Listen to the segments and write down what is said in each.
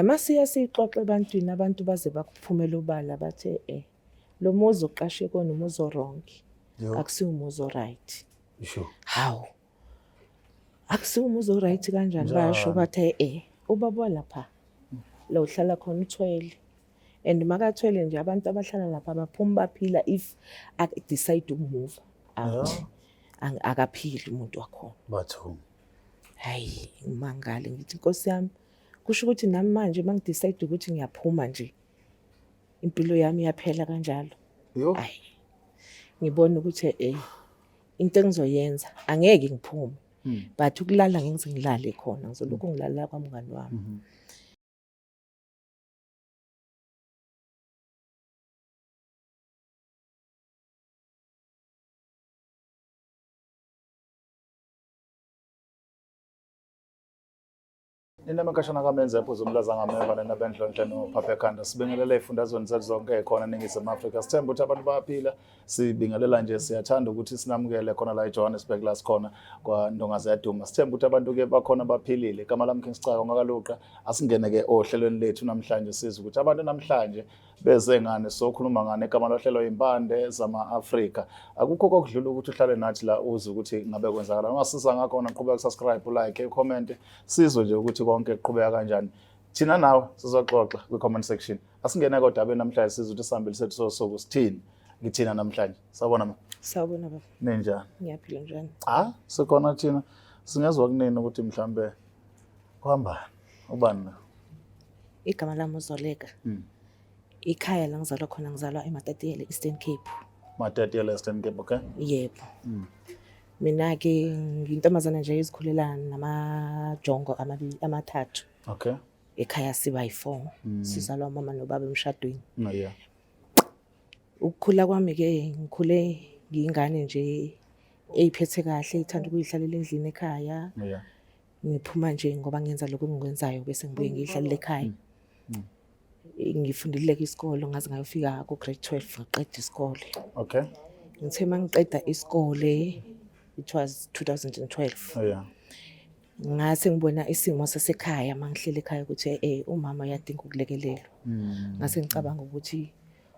Masiya sixoxe ebantwini abantu baze bakuphumela ubala bathe lo muzi oqashe kona umuzi wrong. Akusiwo umuzi right. Sure. Hawu. Akusiwo umuzi right kanjani basho bathe ubaba lapha. Lo uhlala khona uthwele. And makathwele nje abantu abahlala lapha baphuma baphila if decide ukumove out. Akaphili umuntu wakhona. Bathu. Hayi, ngimangale ngithi Nkosi yami kusho ukuthi nami manje mangidecide ukuthi ngiyaphuma nje. Impilo yami iyaphela kanjalo. Hayi. Ngibona ukuthi into engizoyenza angeke ngiphume. But ukulala ngize ngilale khona ngizolokhu ngilala kwamngani wami. Inamakashana kamenza ephuzo umlaza ngameva nabendlonhle noPhapekhanda sibingelela ifundazweni zethu zonke ekhona eNingizimu Afrika. Sithemba ukuthi abantu bayaphila. Sibingelela nje siyathanda ukuthi sinamukele khona la eJohannesburg la sikhona kwaNdongazi yaDuma. Sithemba ukuthi abantu ke bakhona baphilile. Igama lami King Sicaka ngakaluqa asingene ke ohlelweni lethu namhlanje sizwe ukuthi abantu namhlanje beze ngane sokhuluma ngane igama lohlelo impande zama-Afrika. Akukho kokudlula ukuthi uhlale nathi la uze ukuthi ngabe kwenzakala. Ungasiza ngakho naqhubeka subscribe, like, comment sizwe nje ukuthi konke kuqhubeka kanjani. Thina nawe sizoxoxa kwi-comment section. Asingene kodwa namhlanje sizwe ukuthi sihambile sethu sosuku sithini. Ngithina namhlanje. Sawubona ma. Sawubona baba. Ninjani? Ngiyaphila njani? Sikhona thina singezwe kunini ukuthi mhlambe kuhamba ubani na? Igama lami uZoleka. Ikhaya la ngizalwa khona ngizalwa eMatatiyela Eastern Cape. Matatiyela Eastern Cape, okay? Yebo. Mina ke ngintombazana nje ezikhulelana namajongo amathathu. Okay. Ekhaya siba yi4. Sizalwa umama nobaba emshadweni. Yeah. Ukukhula kwami ke ngikhule ngiyingane nje eyiphethe kahle ithanda ukuyihlalela endlini ekhaya. Yeah. Ngiphuma nje ngoba ngenza lokho engikwenzayo bese ngibuye ngiyihlalela ekhaya. Ngifundile isikole ngaze ngayofika ku grade 12 ngaqeda isikole. Okay. Ngithe mangiqeda isikole it was 2012. Yeah. Ngase ngibona isimo sasekhaya mangihlele ekhaya ukuthi umama uyadinga ukulekelelwa. Ngase ngicabanga ukuthi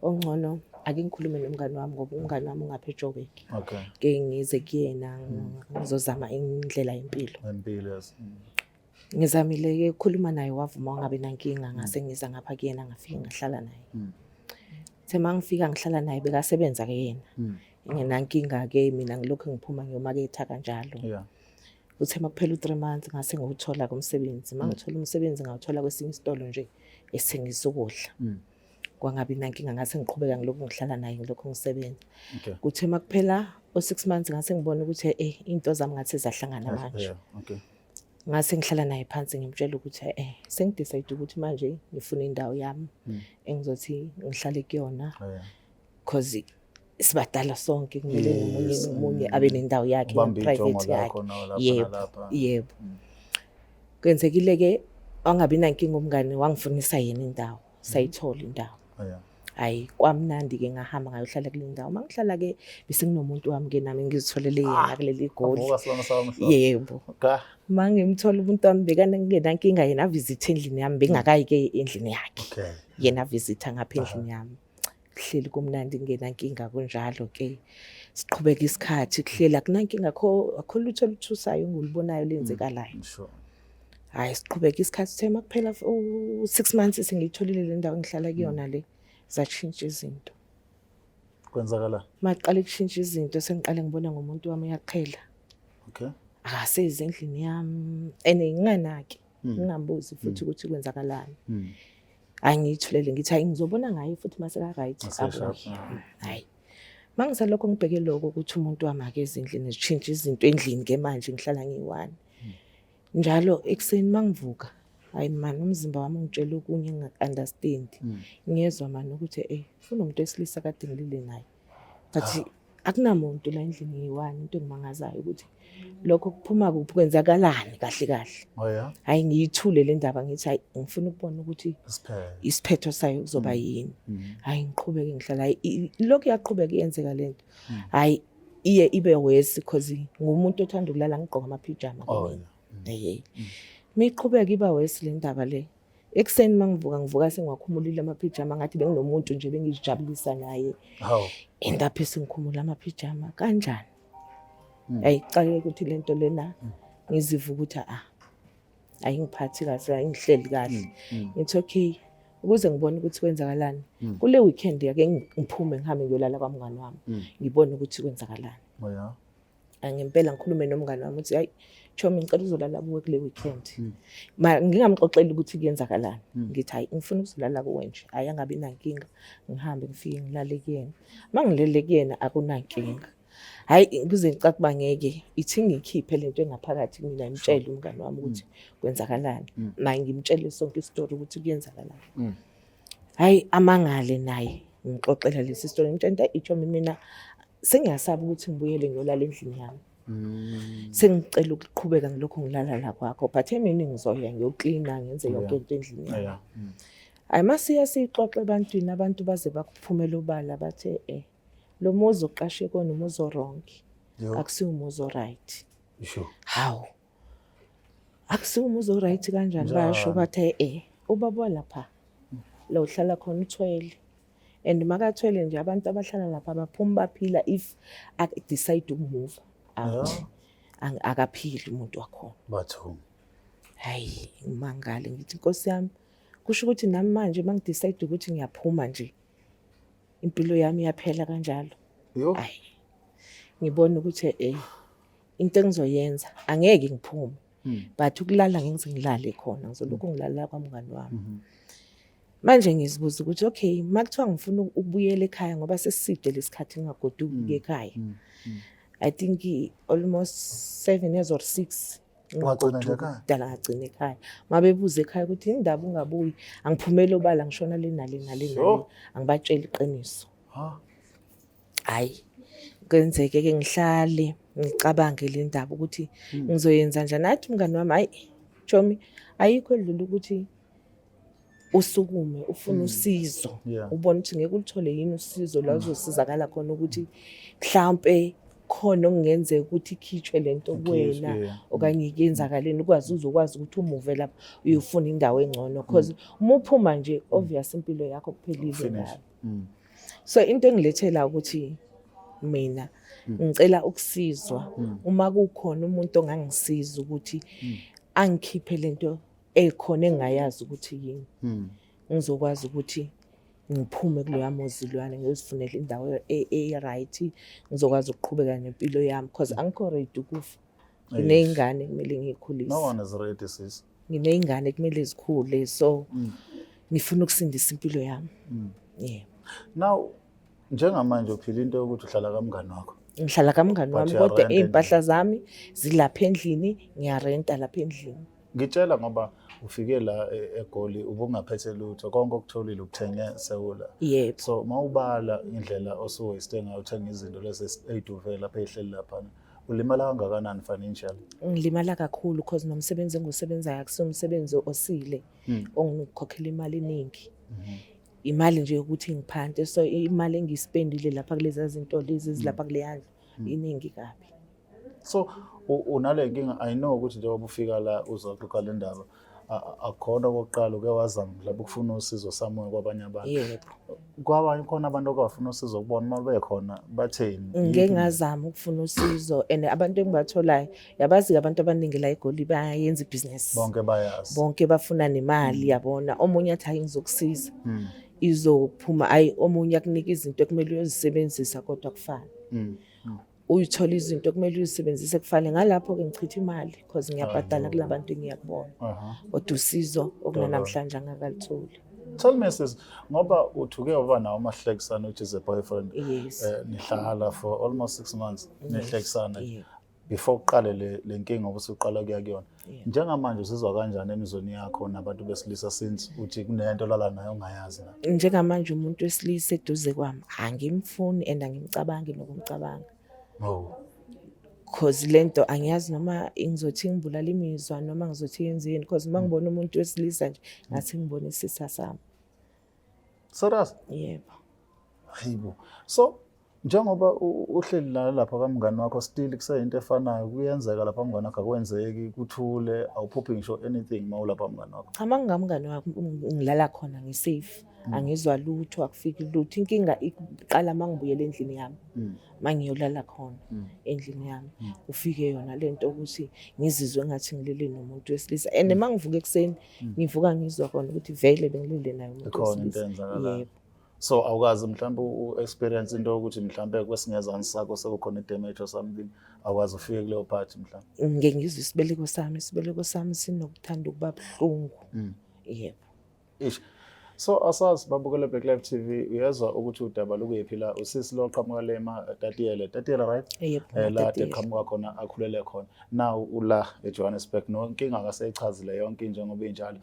ongcono ake ngikhulume nomngani wami ngoba umngani wami ungaphe Joburg. Okay. Ke ngize kuyena ngizozama indlela yempilo. Yes. Ngizamile ke ukukhuluma naye wavuma ngabe nankinga ngase ngiza ngapha kuyena ngafika ngahlala naye. Thema ngifika ngihlala naye bekasebenza ke yena. Nginankinga ke mina ngilokho ngiphuma ngiyomaketha kanjalo. Yeah. Uthe makuphela u3 months ngase ngawuthola kumsebenzi. Mangithola umsebenzi ngawuthola kwesinye isitolo nje esithengisa ukudla. Kwangabi nankinga ngase ngiqhubeka ngilokho ngihlala naye ngilokho ngisebenza. Okay. Kuthe makuphela o6 months ngase ngibona ukuthi into zami ngathi zahlangana manje. Yeah. Okay. Ngase ngihlala naye phansi ngimtshela ukuthi sengidecide ukuthi manje ngifuna indawo yami engizothi ngihlale kuyona. Because sibadala sonke kumele nomunye abe nendawo yakhe private yakhe. Yebo. Kwenzekile ke angabi nankinga umngane wangifunisa yena indawo. Sayithola indawo. Hayi kwamnandi ke ngahamba ngayohlala kule ndawo. Mangihlala ke bese kunomuntu wami ke nami ngizitholele yena kuleli goli. Yebo. Mangimthola umuntu wami bekana ngingenankinga yena visit endlini yami bengakayi ke endlini yakhe. Yena visita ngapha endlini yami. Kuhleli kumnandi ngenankinga kunjalo ke. Siqhubeka isikhathi kuhlela kunankinga akho lutho oluthusayo ngilibonayo lenzekalayo. Sure. Hayi siqhubeka isikhathi thema kuphela u6 months sengiyitholile le ndawo ngihlala kuyona le zatshintsha izinto. Kwenzakala? Maqala ukushintsha izinto sengiqale ngibona ngomuntu wami uyaqhela. Okay. Akasezi endlini yami nginganaki ngingambuzi futhi ukuthi kwenzakalani. Angiyithulele ngithi hayi ngizobona ngayo futhi maseka right. Hayi. Mangisalokho ngibheke lokho ukuthi umuntu wami ake ezindlini ezitshintsha izinto endlini ke manje ngihlala ngiyi1. Njalo ekseni mangivuka hayi man umzimba wami ungitshela okunye ngingaunderstand. Ngiyezwa manje ukuthi ufuna umuntu esilisa kade ngilile naye. But akunamuntu la endlini ngiyi1 into engimangazayo ukuthi lokho kuphuma kuphi kwenzakalani kahle kahle. Hayi ngiyithule le ndaba ngithi hayi ngifuna ukubona ukuthi isiphetho sayo kuzoba yini. Hayi ngiqhubeke ngihlala lokho yaqhubeka iyenzeka lento. Hayi iye ibe worse because ngumuntu othanda ukulala ngigqoka ama pyjama. Miqhubeka iba worse le ndaba le. Ekseni ngivuka sengiwakhumulile amaphijama ngathi benginomuntu nje bengizijabulisa naye. Hawu. Endaphe sengikhumula amaphijama kanjani? Ayicake ukuthi lento lena ngiziva ukuthi ayingiphathi kahle, ayingihleli kahle. Ngithi okay, ukuze ngibone ukuthi kwenzakalani. Kule weekend yake ngiphume ngihambe ngiyolala kwamngani wami. Ngibone ukuthi kwenzakalani. Yeah. Angempela ngikhulume nomngani wami uthi hayi Chomi ngicela uzolala kuwe kule weekend. Ngingamxoxela ukuthi kuyenzakalani. Ngithi hayi ngifuna ukuzolala kuwe nje. Hayi angabi nankinga. Ngihambe ngifike ngilale kuyena. Mangilele kuyena akunankinga. Hayi kuze ngicaka kuba ngeke ithi ngikhiphe lento engaphakathi mina ngimtshele umngani wami ukuthi kwenzakalani. Naye ngimtshele sonke istory ukuthi kuyenzakalani. Hayi amangale naye ngixoxela lesi story ngitshela iChomi mina sengiyasaba ukuthi ngibuyele ngiyolala endlini yami. Sengicela ukuqhubeka ngilokho ngilala la kwakho but emini ngizoya ngiyoklina ngenze yonke into endlini yami. Hayi masiya sixoxe ebantwini abantu baze bakuphumela ubala bathe lo muzi oqashe kona umuzi wrong. Akusiwo umuzi right. Sure. Hawu. Akusiwo umuzi right kanjani basho bathe ubaba lapha lo uhlala khona uthwele. And makathwele nje abantu abahlala lapha baphuma baphila if decide ukumove out. Akaphili umuntu wakhona. Bathu. Hayi ngimangale ngithi Nkosi yami kusho ukuthi nami manje mangidecide ukuthi ngiyaphuma nje impilo yami iyaphela kanjalo. Hayi ngibona ukuthi into engizoyenza angeke ngiphume but ukulala ngeke ngilale khona ngizolokhu ngilala kwamngani wami. Manje ngizibuza ukuthi okay makuthiwa ngifuna ukubuyela ekhaya ngoba sesiside lesikhathi ngingagoduki ukuya ekhaya. I think almost 7 years or 6 wagcina nje ekhaya. Dala ngagcina ekhaya. Mabebuza ekhaya ukuthi indaba ungabuyi angiphumele obala ngishona le nale angibatshela iqiniso. Hayi kwenzeke ke ngihlale ngicabange le ndaba ukuthi ngizoyenza njani. Nathi umngani wami hayi Chomi ayikho edlula ukuthi usukume ufuna usizo ubone ukuthi ngeke ulithole yini usizo la uzosizakala khona ukuthi mhlambe khona okungenzeka ukuthi ikhitshwe lento kuwena okanye iyenzakaleni ukwazi uzokwazi ukuthi umuve lapha uyofuna indawo engcono because uma uphuma nje obvious impilo yakho kuphelile la. So into engilethela ukuthi mina ngicela ukusizwa uma kukhona umuntu ongangisiza ukuthi angikhiphe lento ekhona engayazi ukuthi yini. Ngizokwazi ukuthi ngiphume kuloya muzi lwana ngiyozifunela indawo right ngizokwazi ukuqhubeka nempilo yami because angikho ready ukufa. Ngineyingane kumele ngikhulise. No one is ready sis. Ngineyingane kumele zikhule so ngifuna ukusindisa impilo yami. Now njengamanje uphila into yokuthi uhlala kamngani wakho. Ngihlala kamngani wami kodwa impahla zami zilapha endlini ngiyarenta lapha endlini. Ngitshela ngoba ufike la eGoli ubungaphethe lutho konke okutholile ukuthenge eSewula. Yebo. So mawubala indlela osuwaste ngayo uthenga izinto lezi eziduve lapha ehleli lapha ulimala kangakanani financially? Ngilimala kakhulu because nomsebenzi engisebenzayo akusumsebenzi osile ongikhokhela imali eningi. Imali nje ukuthi ngiphante so imali engispendile lapha kulezi zinto lezi ezilapha kule yandla iningi kabi. So unale nkinga I know ukuthi njengoba ufika la uzoxoxa le ndaba akhona okokuqala uke wazama lapho ukufuna usizo samuye kwabanye abantu. Yebo. Kwabanye khona abantu okufuna usizo kubona uma bekhona batheni. Ngeke ngazama ukufuna usizo and abantu engibatholayo yabazi abantu abaningi la eGoli bayenza ibusiness. Bonke bayazi. Bonke bafuna nemali yabona omunye athi hayi ngizokusiza. Izophuma ayi omunye akunika izinto ekumele uyozisebenzisa kodwa kufana. Uyithola izinto kumele uyisebenzise kufanele ngalapho ke ngichitha imali because ngiyabhadala kulabantu engiyakubona. Kodwa usizo okunamhlanje angakalithola. Tell me sis ngoba uthuke over nawo amahlekisana which is a boyfriend. Nihlala for almost 6 months nihlekisana before uqale le nkinga obusuqala kuya kuyona. Njengamanje usizwa kanjani emizweni yakho nabantu besilisa since uthi kunento lala nayo ongayazi na? Njengamanje umuntu wesilisa eduze kwami angimfuni and angimcabangi nokumcabanga. Because lento angiyazi noma ngizothi ngibulala imizwa noma ngizothi yenzeni because mangibona umuntu wesilisa nje ngathi ngibona isitha sami. Serious? Yebo. Hayibo. So Njengoba uhleli lapha kamngani wakho still kuseyinto efanayo kuyenzeka lapha mngani wakho akwenzeki kuthule awuphuphi ngisho anything mawulapha mngani wakho. Cha mangingamngani wakho ngilala khona ngisafe. Angizwa lutho akufiki lutho. Inkinga iqala mangibuyela endlini yami. Mangiyolala khona endlini yami. Ufike yona lento ukuthi ngizizwe ngathi ngilele nomuntu wesilisa. And mangivuka ekseni ngivuka ngizwa khona ukuthi vele bengilele naye umuntu wesilisa. Yebo. So awukazi mhlawumbe u-experience into ukuthi mhlawumbe kwesingezansi sakho sekukhona i-damage or something awukazi ufike kuleyo part mhlawumbe. Ngeke ngizwe isibeleko sami sinokuthanda ukuba buhlungu. Yebo. Ish. So asazi babukele Black Live TV uyezwa ukuthi udaba lokuyiphi la usisi lo qhamuka lema Tatiyele right? Yebo. La qhamuka khona akhulele khona. Now ula eJohannesburg no inkinga akaseyichazile yonke njengoba injalo.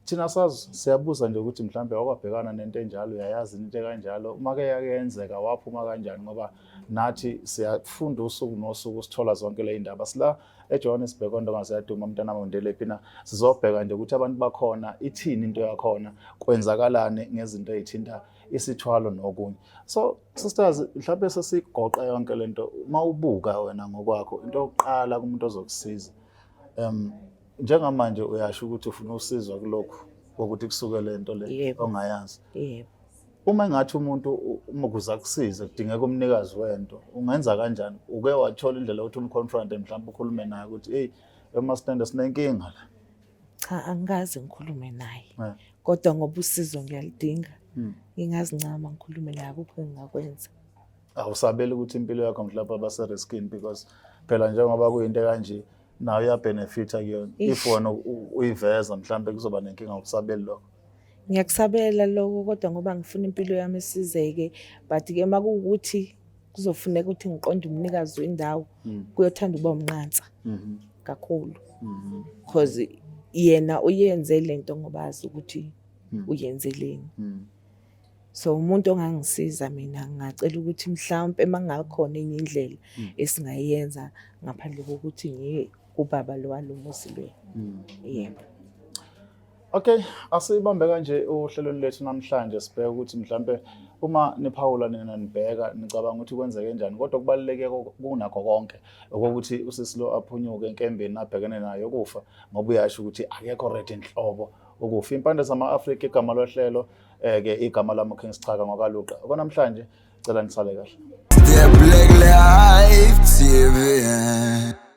Thina sazi siyabuza nje ukuthi mhlambe wakwabhekana nento enjalo uyayazi into kanjalo uma ke yakenzeka waphuma kanjani ngoba nathi siyafunda usuku nosuku sithola zonke le indaba sila eJohannesburg onto ngasiyaduma umntana Mondele phina sizobheka nje ukuthi abantu bakhona ithini into yakhona kwenzakalani ngezinto ezithinta isithwalo nokunye. So sisters mhlawumbe sesigoqa yonke lento mawubuka wena ngokwakho into yokuqala kumuntu ozokusiza njengamanje uyasho ukuthi ufuna usizwa kulokho ukuthi kusuke lento le ongayazi. Yebo. Uma ngathi umuntu umukuza kusiza kudingeka umnikazi wento ungenza kanjani uke wathola indlela ukuthi umconfront mhlawumbe ukhulume naye ukuthi hey emastand sinenkinga la. Cha angikaze ngikhulume naye kodwa ngoba usizo ngiyalidinga ngingazincama ngikhulume naye kuphi engingakwenza. Awusabeli ukuthi impilo yakho mhlawumbe abase riskini because phela njengoba kuyinto kanje nayo ya benefit akuyona if wona uyiveza mhlambe kuzoba nenkinga ukusabela lokho. Ngiyakusabela lokho kodwa ngoba ngifuna impilo yami isizeke but ke makuwukuthi kuzofuneka ukuthi ngiqonde umnikazi wendawo kuyothanda ukuba umnqansa kakhulu because yena uyenze lento ngoba azi ukuthi uyenzeleni. So umuntu ongangisiza mina ngacela ukuthi mhlawumbe mangakhona enye indlela esingayenza ngaphandle kokuthi ngiye kubaba lo walomuzi lwe. Yebo. Okay, asibambe kanje uhlelo lethu namhlanje sibheka ukuthi mhlambe uma niphawula nina nibheka nicabanga ukuthi kwenzeke kanjani kodwa kubaluleke kunakho konke ukuthi usisilo aphunyuke enkembeni abhekene nayo kufa ngoba uyasho ukuthi akekho ready inhlobo ukufa impande zama-Afrika igama lohlelo ke igama lami King Sichaka ngokaluqa konamhlanje cela nisale kahle. The Black Live TV